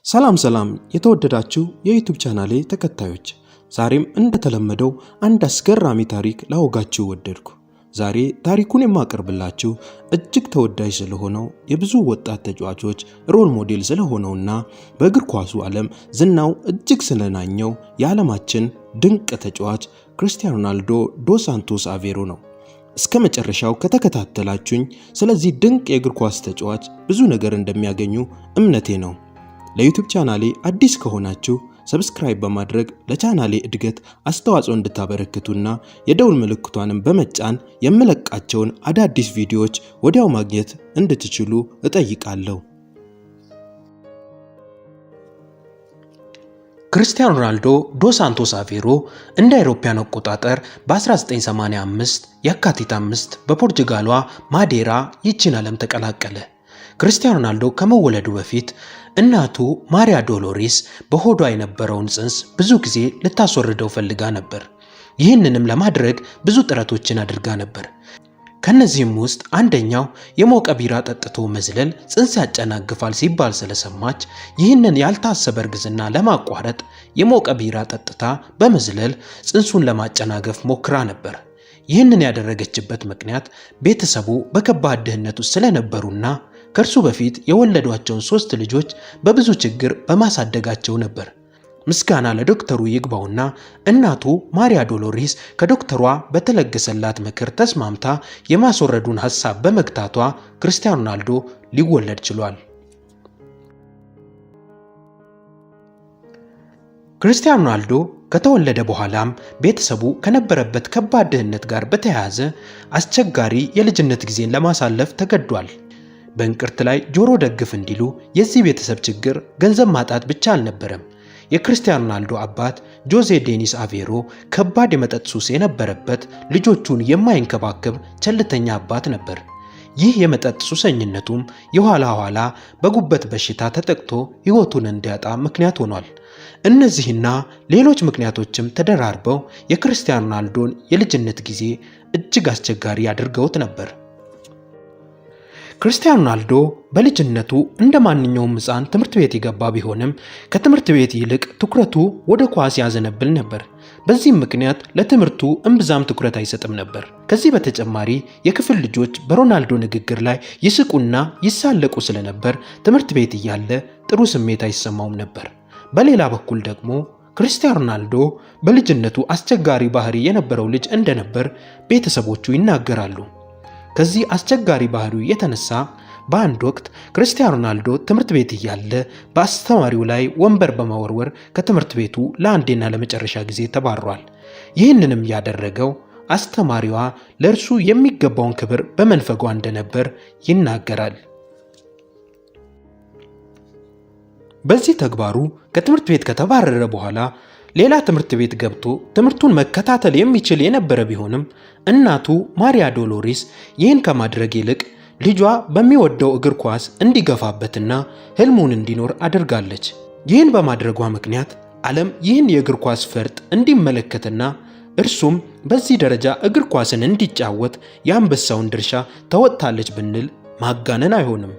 ሰላም የተወደዳችሁ የዩቲዩብ ቻናሌ ተከታዮች፣ ዛሬም እንደተለመደው አንድ አስገራሚ ታሪክ ላወጋችሁ ወደድኩ። ዛሬ ታሪኩን የማቀርብላችሁ እጅግ ተወዳጅ ስለሆነው የብዙ ወጣት ተጫዋቾች ሮል ሞዴል ስለሆነውና በእግር ኳሱ ዓለም ዝናው እጅግ ስለናኘው የዓለማችን ድንቅ ተጫዋች ክርስቲያኖ ሮናልዶ ዶስ ሳንቶስ አቬሮ ነው። እስከ መጨረሻው ከተከታተላችሁኝ ስለዚህ ድንቅ የእግር ኳስ ተጫዋች ብዙ ነገር እንደሚያገኙ እምነቴ ነው። ለዩቲዩብ ቻናሌ አዲስ ከሆናችሁ ሰብስክራይብ በማድረግ ለቻናሌ እድገት አስተዋጽኦ እንድታበረክቱና የደውል ምልክቷንም በመጫን የምለቃቸውን አዳዲስ ቪዲዮዎች ወዲያው ማግኘት እንድትችሉ እጠይቃለሁ። ክርስቲያኖ ሮናልዶ ዶስ ሳንቶስ አቬሮ እንደ አውሮፓውያን አቆጣጠር በ1985 የካቲት 5 በፖርቹጋሏ ማዴራ ይህችን ዓለም ተቀላቀለ። ክርስቲያኖ ሮናልዶ ከመወለዱ በፊት እናቱ ማሪያ ዶሎሬስ በሆዷ የነበረውን ጽንስ ብዙ ጊዜ ልታስወርደው ፈልጋ ነበር። ይህንንም ለማድረግ ብዙ ጥረቶችን አድርጋ ነበር። ከነዚህም ውስጥ አንደኛው የሞቀ ቢራ ጠጥቶ መዝለል ጽንስ ያጨናግፋል ሲባል ስለሰማች ይህንን ያልታሰበ እርግዝና ለማቋረጥ የሞቀ ቢራ ጠጥታ በመዝለል ጽንሱን ለማጨናገፍ ሞክራ ነበር። ይህንን ያደረገችበት ምክንያት ቤተሰቡ በከባድ ድህነት ውስጥ ስለነበሩና ከእርሱ በፊት የወለዷቸውን 3 ልጆች በብዙ ችግር በማሳደጋቸው ነበር። ምስጋና ለዶክተሩ ይግባውና እናቱ ማሪያ ዶሎሬስ ከዶክተሯ በተለገሰላት ምክር ተስማምታ የማስወረዱን ሐሳብ በመግታቷ ክርስቲያኖ ሮናልዶ ሊወለድ ችሏል። ክርስቲያኖ ሮናልዶ ከተወለደ በኋላም ቤተሰቡ ከነበረበት ከባድ ድህነት ጋር በተያያዘ አስቸጋሪ የልጅነት ጊዜን ለማሳለፍ ተገዷል። በእንቅርት ላይ ጆሮ ደግፍ እንዲሉ የዚህ ቤተሰብ ችግር ገንዘብ ማጣት ብቻ አልነበረም። የክርስቲያኖ ሮናልዶ አባት ጆዜ ዴኒስ አቬሮ ከባድ የመጠጥ ሱስ የነበረበት ልጆቹን የማይንከባከብ ቸልተኛ አባት ነበር። ይህ የመጠጥ ሱሰኝነቱም የኋላ በጉበት በሽታ ተጠቅቶ ሕይወቱን እንዲያጣ ምክንያት ሆኗል። እነዚህና ሌሎች ምክንያቶችም ተደራርበው የክርስቲያኖ ሮናልዶን የልጅነት ጊዜ እጅግ አስቸጋሪ አድርገውት ነበር። ክርስቲያኖ ሮናልዶ በልጅነቱ እንደ ማንኛውም ሕፃን ትምህርት ቤት የገባ ቢሆንም ከትምህርት ቤት ይልቅ ትኩረቱ ወደ ኳስ ያዘነብል ነበር። በዚህም ምክንያት ለትምህርቱ እምብዛም ትኩረት አይሰጥም ነበር። ከዚህ በተጨማሪ የክፍል ልጆች በሮናልዶ ንግግር ላይ ይስቁና ይሳለቁ ስለነበር ትምህርት ቤት እያለ ጥሩ ስሜት አይሰማውም ነበር። በሌላ በኩል ደግሞ ክርስቲያኖ ሮናልዶ በልጅነቱ አስቸጋሪ ባህሪ የነበረው ልጅ እንደነበር ቤተሰቦቹ ይናገራሉ። ከዚህ አስቸጋሪ ባህሪው የተነሳ በአንድ ወቅት ክርስቲያኖ ሮናልዶ ትምህርት ቤት እያለ በአስተማሪው ላይ ወንበር በመወርወር ከትምህርት ቤቱ ለአንዴና ለመጨረሻ ጊዜ ተባሯል። ይህንንም ያደረገው አስተማሪዋ ለእርሱ የሚገባውን ክብር በመንፈጓ እንደነበር ይናገራል። በዚህ ተግባሩ ከትምህርት ቤት ከተባረረ በኋላ ሌላ ትምህርት ቤት ገብቶ ትምህርቱን መከታተል የሚችል የነበረ ቢሆንም እናቱ ማሪያ ዶሎሬስ ይህን ከማድረግ ይልቅ ልጇ በሚወደው እግር ኳስ እንዲገፋበትና ህልሙን እንዲኖር አድርጋለች። ይህን በማድረጓ ምክንያት ዓለም ይህን የእግር ኳስ ፈርጥ እንዲመለከትና እርሱም በዚህ ደረጃ እግር ኳስን እንዲጫወት የአንበሳውን ድርሻ ተወጥታለች ብንል ማጋነን አይሆንም።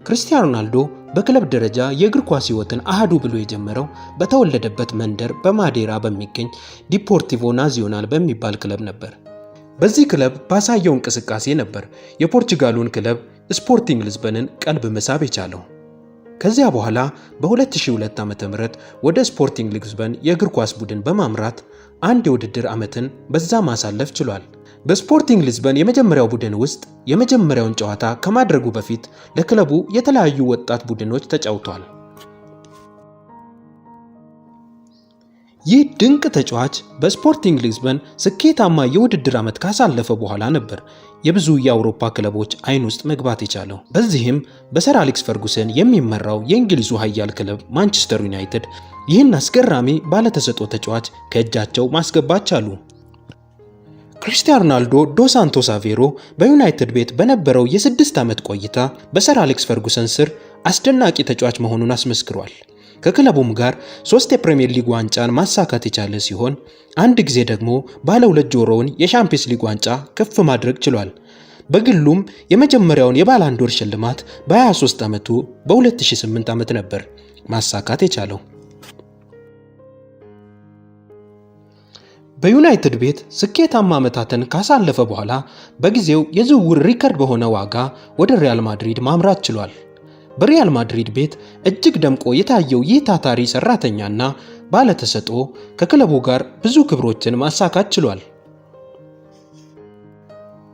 ክርስቲያኖ ሮናልዶ በክለብ ደረጃ የእግር ኳስ ህይወትን አሃዱ ብሎ የጀመረው በተወለደበት መንደር በማዴራ በሚገኝ ዲፖርቲቮ ናዚዮናል በሚባል ክለብ ነበር። በዚህ ክለብ ባሳየው እንቅስቃሴ ነበር የፖርቹጋሉን ክለብ ስፖርቲንግ ሊዝበንን ቀልብ መሳብ የቻለው። ከዚያ በኋላ በ2002 ዓ.ም ወደ ስፖርቲንግ ሊዝበን የእግር ኳስ ቡድን በማምራት አንድ የውድድር ዓመትን በዛ ማሳለፍ ችሏል። በስፖርቲንግ ሊዝበን የመጀመሪያው ቡድን ውስጥ የመጀመሪያውን ጨዋታ ከማድረጉ በፊት ለክለቡ የተለያዩ ወጣት ቡድኖች ተጫውቷል። ይህ ድንቅ ተጫዋች በስፖርቲንግ ሊዝበን ስኬታማ የውድድር ዓመት ካሳለፈ በኋላ ነበር የብዙ የአውሮፓ ክለቦች አይን ውስጥ መግባት የቻለው። በዚህም በሰር አሌክስ ፈርጉሰን የሚመራው የእንግሊዙ ኃያል ክለብ ማንቸስተር ዩናይትድ ይህን አስገራሚ ባለተሰጥኦ ተጫዋች ከእጃቸው ማስገባት ቻሉ። ክርስቲያኖ ሮናልዶ ዶስ ሳንቶስ አቬሮ በዩናይትድ ቤት በነበረው የ6 ዓመት ቆይታ በሰር አሌክስ ፈርጉሰን ስር አስደናቂ ተጫዋች መሆኑን አስመስክሯል። ከክለቡም ጋር 3 የፕሪሚየር ሊግ ዋንጫን ማሳካት የቻለ ሲሆን አንድ ጊዜ ደግሞ ባለ 2 ጆሮውን የሻምፒየንስ ሊግ ዋንጫ ከፍ ማድረግ ችሏል። በግሉም የመጀመሪያውን የባላንዶር ሽልማት በ23 ዓመቱ በ2008 ዓመት ነበር ማሳካት የቻለው። በዩናይትድ ቤት ስኬታማ ዓመታትን ካሳለፈ በኋላ በጊዜው የዝውውር ሪከርድ በሆነ ዋጋ ወደ ሪያል ማድሪድ ማምራት ችሏል። በሪያል ማድሪድ ቤት እጅግ ደምቆ የታየው ይህ ታታሪ ሰራተኛና ባለተሰጥኦ ከክለቡ ጋር ብዙ ክብሮችን ማሳካት ችሏል።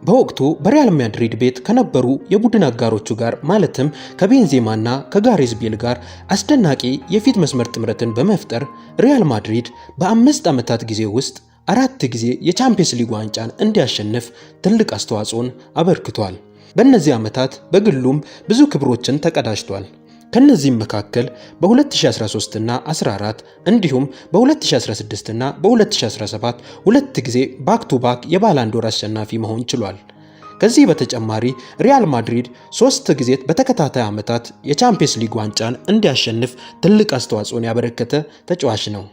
በወቅቱ በሪያል ማድሪድ ቤት ከነበሩ የቡድን አጋሮቹ ጋር ማለትም ከቤንዜማና ከጋሬዝ ቤል ጋር አስደናቂ የፊት መስመር ጥምረትን በመፍጠር ሪያል ማድሪድ በ5 ዓመታት ጊዜ ውስጥ 4 ጊዜ የቻምፒየንስ ሊግ ዋንጫን እንዲያሸንፍ ትልቅ አስተዋጽኦን አበርክቷል። በእነዚህ ዓመታት በግሉም ብዙ ክብሮችን ተቀዳጅቷል። ከነዚህም መካከል በ2013 እና 14 እንዲሁም በ2016 እና በ2017 2 ጊዜ ባክ ቱ ባክ የባላንዶር አሸናፊ መሆን ችሏል። ከዚህ በተጨማሪ ሪያል ማድሪድ 3 ጊዜ በተከታታይ ዓመታት የቻምፒየንስ ሊግ ዋንጫን እንዲያሸንፍ ትልቅ አስተዋጽኦን ያበረከተ ተጫዋች ነው።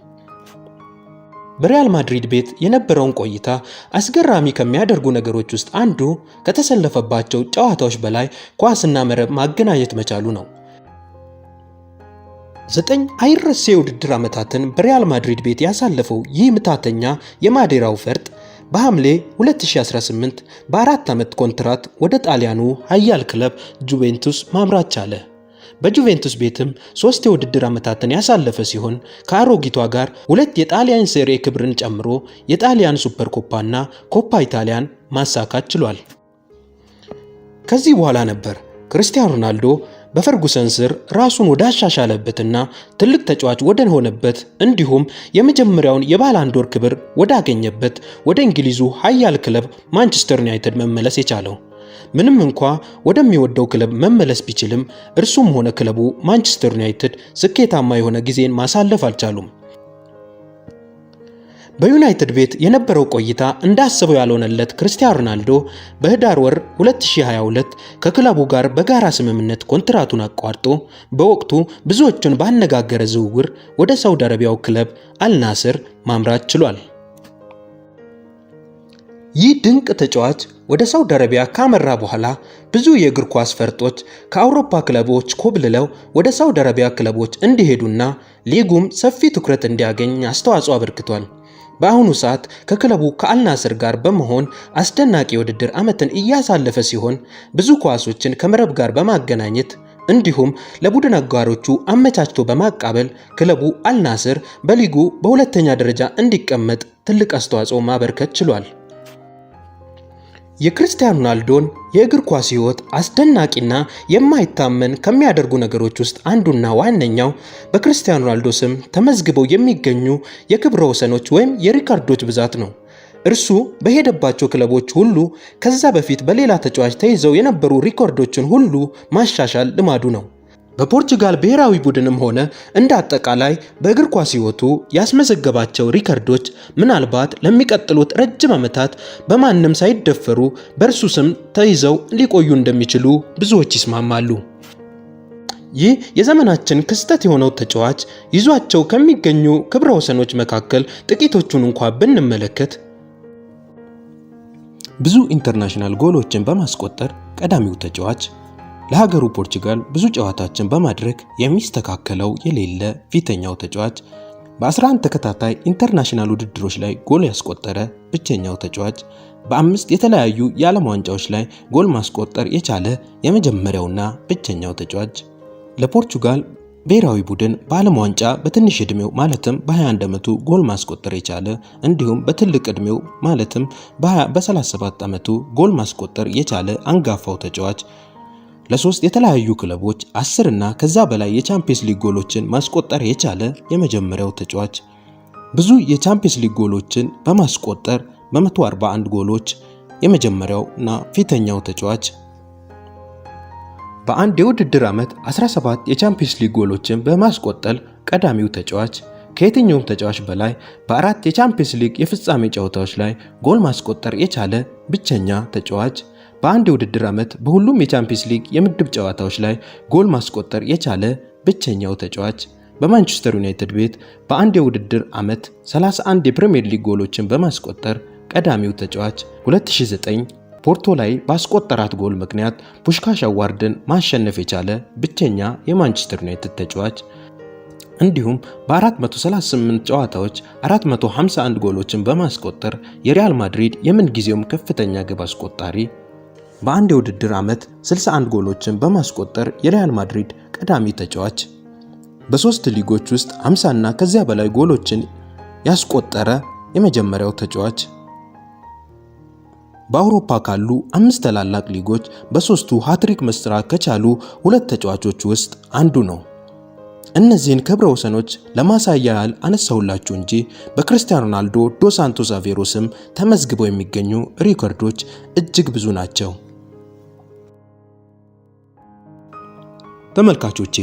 በሪያል ማድሪድ ቤት የነበረውን ቆይታ አስገራሚ ከሚያደርጉ ነገሮች ውስጥ አንዱ ከተሰለፈባቸው ጨዋታዎች በላይ ኳስና መረብ ማገናኘት መቻሉ ነው። 9 አይረሴ የውድድር ዓመታትን በሪያል ማድሪድ ቤት ያሳለፈው ይህ ምታተኛ የማዴራው ፈርጥ በሐምሌ 2018 በ4 ዓመት ኮንትራት ወደ ጣሊያኑ ኃያል ክለብ ጁቬንቱስ ማምራት ቻለ። በጁቬንቱስ ቤትም 3 የውድድር ዓመታትን ያሳለፈ ሲሆን ከአሮጊቷ ጋር 2 የጣሊያን ሴሪ ክብርን ጨምሮ የጣሊያን ሱፐር ኮፓና ኮፓ ኢታሊያን ማሳካት ችሏል። ከዚህ በኋላ ነበር ክርስቲያኖ ሮናልዶ በፈርጉሰን ስር ራሱን ወዳሻሻለበትና ትልቅ ተጫዋች ወደ ሆነበት እንዲሁም የመጀመሪያውን የባላንዶር ክብር ወዳገኘበት ወደ እንግሊዙ ኃያል ክለብ ማንቸስተር ዩናይትድ መመለስ የቻለው። ምንም እንኳ ወደሚወደው ክለብ መመለስ ቢችልም እርሱም ሆነ ክለቡ ማንቸስተር ዩናይትድ ስኬታማ የሆነ ጊዜን ማሳለፍ አልቻሉም። በዩናይትድ ቤት የነበረው ቆይታ እንዳሰበው ያልሆነለት ክርስቲያኖ ሮናልዶ በህዳር ወር 2022 ከክለቡ ጋር በጋራ ስምምነት ኮንትራቱን አቋርጦ በወቅቱ ብዙዎችን ባነጋገረ ዝውውር ወደ ሳውዲ አረቢያው ክለብ አልናስር ማምራት ችሏል። ይህ ድንቅ ተጫዋች ወደ ሳውዲ አረቢያ ካመራ በኋላ ብዙ የእግር ኳስ ፈርጦች ከአውሮፓ ክለቦች ኮብልለው ወደ ሳውዲ አረቢያ ክለቦች እንዲሄዱና ሊጉም ሰፊ ትኩረት እንዲያገኝ አስተዋጽኦ አበርክቷል። በአሁኑ ሰዓት ከክለቡ ከአልናስር ጋር በመሆን አስደናቂ የውድድር ዓመትን እያሳለፈ ሲሆን ብዙ ኳሶችን ከመረብ ጋር በማገናኘት እንዲሁም ለቡድን አጋሮቹ አመቻችቶ በማቃበል ክለቡ አልናስር በሊጉ በሁለተኛ ደረጃ እንዲቀመጥ ትልቅ አስተዋጽኦ ማበርከት ችሏል። የክርስቲያኖ ሮናልዶን የእግር ኳስ ሕይወት አስደናቂና የማይታመን ከሚያደርጉ ነገሮች ውስጥ አንዱና ዋነኛው በክርስቲያኖ ሮናልዶ ስም ተመዝግበው የሚገኙ የክብረ ወሰኖች ወይም የሪካርዶች ብዛት ነው። እርሱ በሄደባቸው ክለቦች ሁሉ ከዛ በፊት በሌላ ተጫዋች ተይዘው የነበሩ ሪካርዶችን ሁሉ ማሻሻል ልማዱ ነው። በፖርቹጋል ብሔራዊ ቡድንም ሆነ እንደ አጠቃላይ በእግር ኳስ ሕይወቱ ያስመዘገባቸው ሪካርዶች ምናልባት ለሚቀጥሉት ረጅም ዓመታት በማንም ሳይደፈሩ በእርሱ ስም ተይዘው ሊቆዩ እንደሚችሉ ብዙዎች ይስማማሉ። ይህ የዘመናችን ክስተት የሆነው ተጫዋች ይዟቸው ከሚገኙ ክብረ ወሰኖች መካከል ጥቂቶቹን እንኳን ብንመለከት ብዙ ኢንተርናሽናል ጎሎችን በማስቆጠር ቀዳሚው ተጫዋች፣ ለሀገሩ ፖርቹጋል ብዙ ጨዋታዎችን በማድረግ የሚስተካከለው የሌለ ፊተኛው ተጫዋች፣ በ11 ተከታታይ ኢንተርናሽናል ውድድሮች ላይ ጎል ያስቆጠረ ብቸኛው ተጫዋች፣ በ5 የተለያዩ የዓለም ዋንጫዎች ላይ ጎል ማስቆጠር የቻለ የመጀመሪያውና ብቸኛው ተጫዋች፣ ለፖርቹጋል ብሔራዊ ቡድን በዓለም ዋንጫ በትንሽ ዕድሜው ማለትም በ21 ዓመቱ ጎል ማስቆጠር የቻለ እንዲሁም በትልቅ ዕድሜው ማለትም በ37 ዓመቱ ጎል ማስቆጠር የቻለ አንጋፋው ተጫዋች፣ ለ3 የተለያዩ ክለቦች 10 እና ከዛ በላይ የቻምፒየንስ ሊግ ጎሎችን ማስቆጠር የቻለ የመጀመሪያው ተጫዋች፣ ብዙ የቻምፒየንስ ሊግ ጎሎችን በማስቆጠር በ141 ጎሎች የመጀመሪያውና ፊተኛው ተጫዋች፣ በአንድ የውድድር ዓመት 17 የቻምፒየንስ ሊግ ጎሎችን በማስቆጠር ቀዳሚው ተጫዋች፣ ከየትኛውም ተጫዋች በላይ በ4 የቻምፒየንስ ሊግ የፍጻሜ ጨዋታዎች ላይ ጎል ማስቆጠር የቻለ ብቸኛ ተጫዋች፣ በአንድ የውድድር ዓመት በሁሉም የቻምፒየንስ ሊግ የምድብ ጨዋታዎች ላይ ጎል ማስቆጠር የቻለ ብቸኛው ተጫዋች፣ በማንቸስተር ዩናይትድ ቤት በአንድ የውድድር ዓመት 31 የፕሪሚየር ሊግ ጎሎችን በማስቆጠር ቀዳሚው ተጫዋች፣ 2009 ፖርቶ ላይ ባስቆጠራት ጎል ምክንያት ፑሽካሽ አዋርድን ማሸነፍ የቻለ ብቸኛ የማንቸስተር ዩናይትድ ተጫዋች እንዲሁም በ438 ጨዋታዎች 451 ጎሎችን በማስቆጠር የሪያል ማድሪድ የምንጊዜውም ከፍተኛ ግብ አስቆጣሪ፣ በአንድ የውድድር ዓመት 61 ጎሎችን በማስቆጠር የሪያል ማድሪድ ቀዳሚ ተጫዋች፣ በ3 ሊጎች ውስጥ 50 እና ከዚያ በላይ ጎሎችን ያስቆጠረ የመጀመሪያው ተጫዋች፣ በአውሮፓ ካሉ 5 ታላላቅ ሊጎች በ3ቱ ሃትሪክ መስራት ከቻሉ 2 ተጫዋቾች ውስጥ አንዱ ነው። እነዚህን ክብረ ወሰኖች ለማሳያ ያህል አነሳሁላችሁ እንጂ በክርስቲያኖ ሮናልዶ ዶስ ሳንቶስ አቬሮ ስም ተመዝግበው የሚገኙ ሪከርዶች እጅግ ብዙ ናቸው። ተመልካቾቼ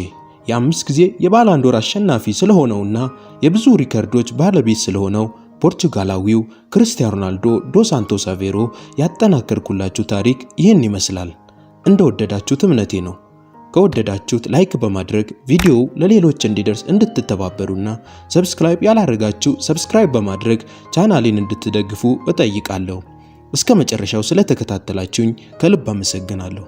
የ5 ጊዜ የባላንድ ዶር አሸናፊ ስለሆነውና የብዙ ሪከርዶች ባለቤት ስለሆነው ፖርቹጋላዊው ክርስቲያኖ ሮናልዶ ዶስ ሳንቶስ አቬሮ ያጠናከርኩላችሁ ታሪክ ይህን ይመስላል። እንደወደዳችሁት እምነቴ ነው። ከወደዳችሁት ላይክ በማድረግ ቪዲዮው ለሌሎች እንዲደርስ እንድትተባበሩና ሰብስክራይብ ያላደረጋችሁ ሰብስክራይብ በማድረግ ቻናሌን እንድትደግፉ እጠይቃለሁ። እስከ መጨረሻው ስለተከታተላችሁኝ ከልብ አመሰግናለሁ።